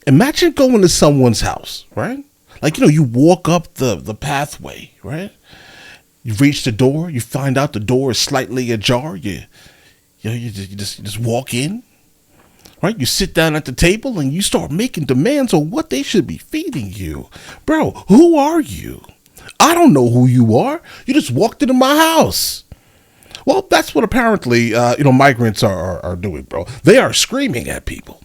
Imagine going to someone's house, right? Like, you walk up the pathway, right? You reach the door, you find out the door is slightly ajar, you just walk in, right? You sit down at the table and you start making demands on what they should be feeding you. Bro, who are you? I don't know who you are. You just walked into my house. Well, that's what apparently, migrants are doing, bro. They are screaming at people,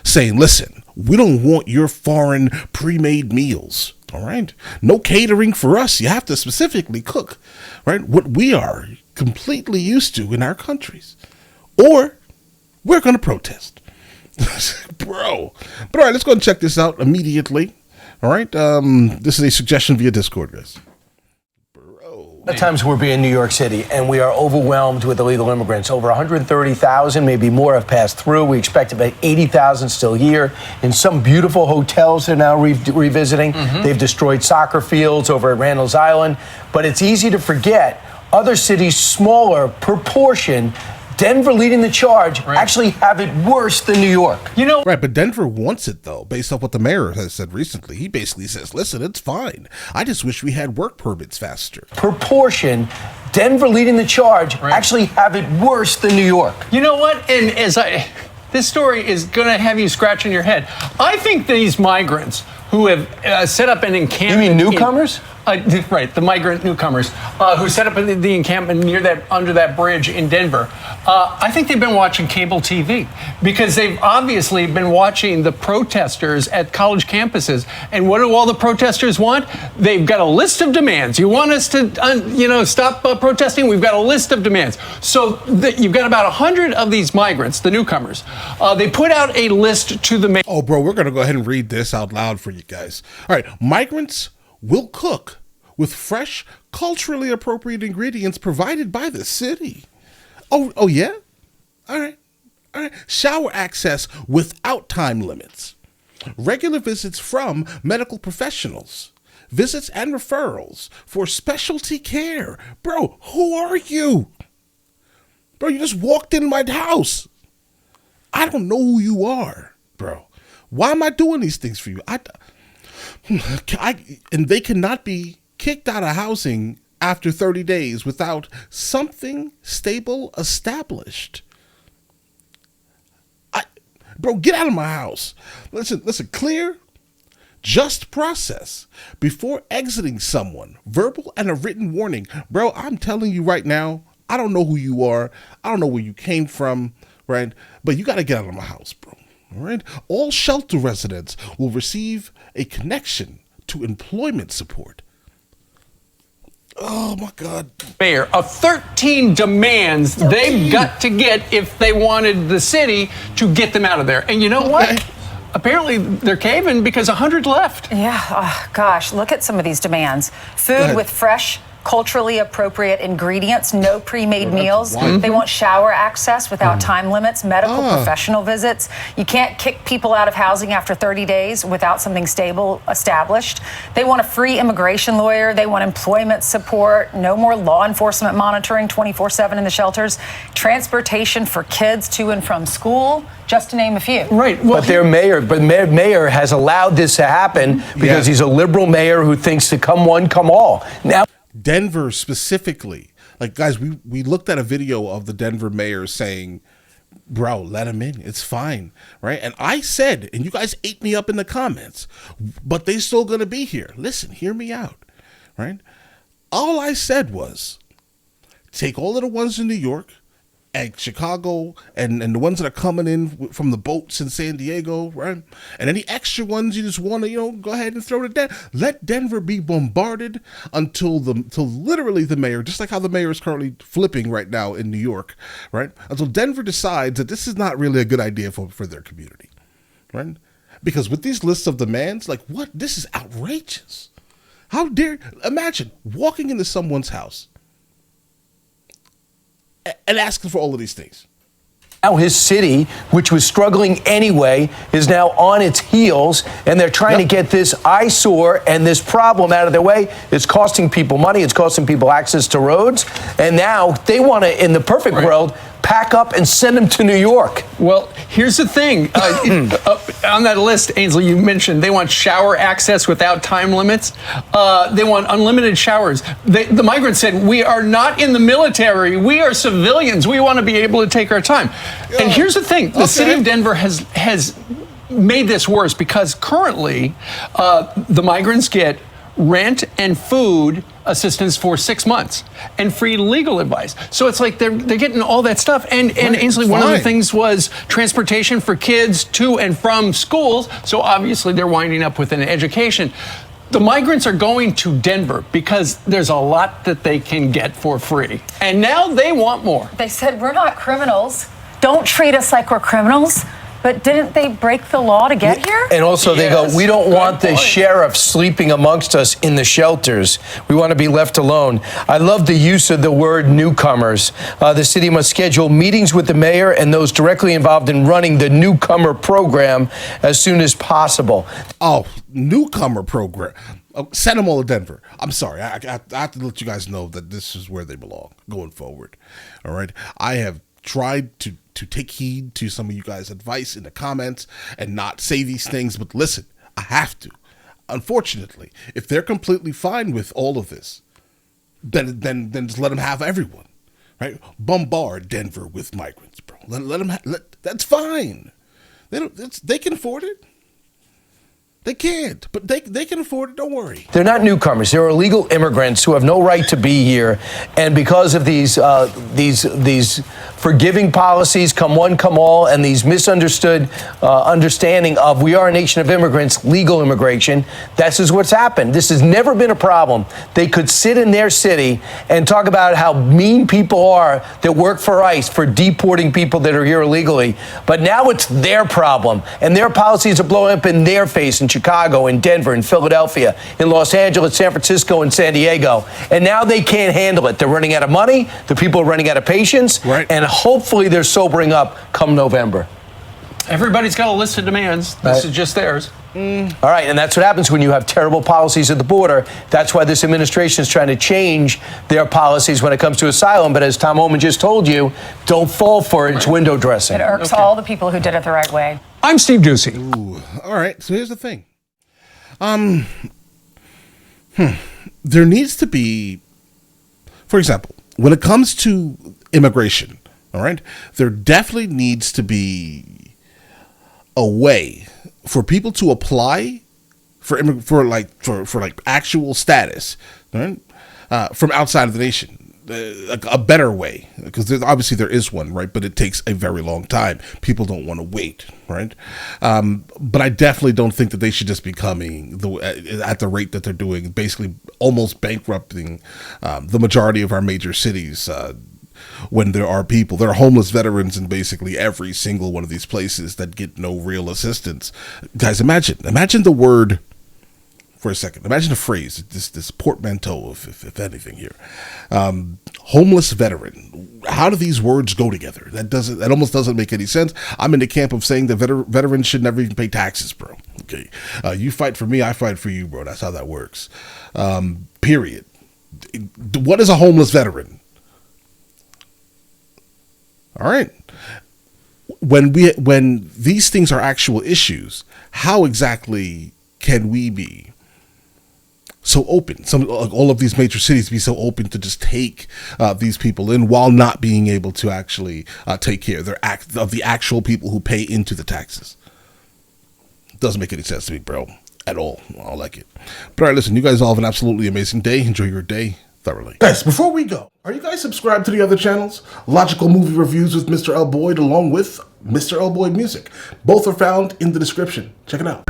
saying, listen, we don't want your foreign pre-made meals, all right? No catering for us. You have to specifically cook, right? What we are completely used to in our countries. Or we're going to protest. Bro. But all right, let's go and check this out immediately. All right? This is a suggestion via Discord, guys. At times we'll be in New York City and we are overwhelmed with illegal immigrants. Over 130,000, maybe more, have passed through. We expect about 80,000 still here. In some beautiful hotels they're now revisiting. They've destroyed soccer fields over at Randall's Island. But it's easy to forget other cities, smaller proportion, Denver leading the charge, actually have it worse than New York. Right, but Denver wants it, though, based off what the mayor has said recently. He basically says, listen, it's fine. I just wish we had work permits faster. Proportion, Denver leading the charge, actually have it worse than New York. You know what? And this story is going to have you scratching your head. I think these migrants who have set up an encampment. You mean newcomers? Right, the migrant newcomers who set up the encampment under that bridge in Denver. I think they've been watching cable TV because they've obviously been watching the protesters at college campuses. And what do all the protesters want? They've got a list of demands. You want us to, stop protesting? We've got a list of demands. So you've got about 100 of these migrants, the newcomers. They put out a list to the mayor. Oh, bro, we're going to go ahead and read this out loud for you guys. All right, migrants will cook with fresh, culturally appropriate ingredients provided by the city. Oh yeah? All right. Shower access without time limits. Regular visits from medical professionals. Visits and referrals for specialty care. Bro, who are you? Bro, you just walked in my house. I don't know who you are, bro. Why am I doing these things for you? And they cannot be kicked out of housing after 30 days without something stable established. Bro, get out of my house. Listen, clear, just process before exiting someone. Verbal and a written warning. Bro, I'm telling you right now, I don't know who you are. I don't know where you came from, right? But you got to get out of my house, bro. All right? All shelter residents will receive a connection to employment support. Oh my God. Mayor of 13 demands they've got to get if they wanted the city to get them out of there. And you know what? Apparently they're caving because 100 left. Yeah, oh, gosh, look at some of these demands. Food with fresh, culturally appropriate ingredients, no pre-made meals. They want shower access without time limits, medical professional visits. You can't kick people out of housing after 30 days without something stable established. They want a free immigration lawyer. They want employment support, no more law enforcement monitoring 24/7 in the shelters, transportation for kids to and from school, just to name a few. Right. Well, but mayor has allowed this to happen because he's a liberal mayor who thinks to come one, come all. Now, Denver specifically, like, guys, we looked at a video of the Denver mayor saying, bro, let him in, it's fine, right? And I said, and you guys ate me up in the comments, but they still gonna be here. Listen, hear me out, right? All I said was, take all of the ones in New York and Chicago and the ones that are coming in from the boats in San Diego, right? And any extra ones you just want to, go ahead and throw to Denver. Let Denver be bombarded until literally the mayor, just like how the mayor is currently flipping right now in New York, right? Until Denver decides that this is not really a good idea for their community, right? Because with these lists of demands, like, what? This is outrageous. How dare, imagine walking into someone's house and asking for all of these things. Now his city, which was struggling anyway, is now on its heels, and they're trying to get this eyesore and this problem out of their way. It's costing people money. It's costing people access to roads. And now they want to, in the perfect world, pack up and send them to New York. Well, here's the thing. On that list, Ainsley, you mentioned they want shower access without time limits. They want unlimited showers. The migrants said, we are not in the military. We are civilians. We want to be able to take our time. And here's the thing. The city of Denver has made this worse because currently the migrants get rent and food assistance for 6 months and free legal advice. So it's like they're getting all that stuff. And Ainsley, one of the things was transportation for kids to and from schools. So obviously they're winding up with an education. The migrants are going to Denver because there's a lot that they can get for free. And now they want more. They said, we're not criminals. Don't treat us like we're criminals. But didn't they break the law to get here? And also they go, we don't want the sheriff sleeping amongst us in the shelters. We want to be left alone. I love the use of the word newcomers. The city must schedule meetings with the mayor and those directly involved in running the newcomer program as soon as possible. Oh, newcomer program. Oh, send them all to Denver. I'm sorry. I have to let you guys know that this is where they belong going forward. All right. I have tried to take heed to some of you guys' advice in the comments and not say these things, but listen, I have to. Unfortunately, if they're completely fine with all of this, then just let them have everyone, right? Bombard Denver with migrants, bro. Let them. That's fine. They can afford it. They can't, but they can afford it. Don't worry. They're not newcomers. They're illegal immigrants who have no right to be here, and because of these forgiving policies, come one, come all, and these misunderstood understanding of we are a nation of immigrants, legal immigration. This is what's happened. This has never been a problem. They could sit in their city and talk about how mean people are that work for ICE for deporting people that are here illegally, but now it's their problem, and their policies are blowing up in their face in Chicago, in Denver, in Philadelphia, in Los Angeles, San Francisco, and San Diego. And now they can't handle it. They're running out of money. The people are running out of patience. Right. And hopefully they're sobering up come November. Everybody's got a list of demands. This is just theirs. All right, and that's what happens when you have terrible policies at the border. That's why this administration is trying to change their policies when it comes to asylum. But as Tom Homan just told you, don't fall for it. It's window dressing. It irks all the people who did it the right way. I'm Steve Ducey. Ooh, all right, so here's the thing. There needs to be, for example, when it comes to immigration, all right, there definitely needs to be a way for people to apply for actual status, right, from outside of the nation. A better way, because obviously there is one, right? But it takes a very long time. People don't want to wait, right? But I definitely don't think that they should just be coming at the rate that they're doing, basically almost bankrupting the majority of our major cities. When there are homeless veterans in basically every single one of these places that get no real assistance. Guys, imagine the word. For a second, imagine a phrase, this portmanteau, if anything here. Homeless veteran. How do these words go together? That almost doesn't make any sense. I'm in the camp of saying that veterans should never even pay taxes, bro. Okay, you fight for me, I fight for you, bro. That's how that works. Period. What is a homeless veteran? All right. When these things are actual issues, how exactly can we be so open? All of these major cities be so open to just take these people in while not being able to actually take care of the actual people who pay into the taxes. Doesn't make any sense to me, bro, at all. I don't like it. But all right, listen, you guys all have an absolutely amazing day. Enjoy your day thoroughly. Guys, before we go, are you guys subscribed to the other channels? Logical Movie Reviews with Mr. L. Boyd along with Mr. L. Boyd Music. Both are found in the description. Check it out.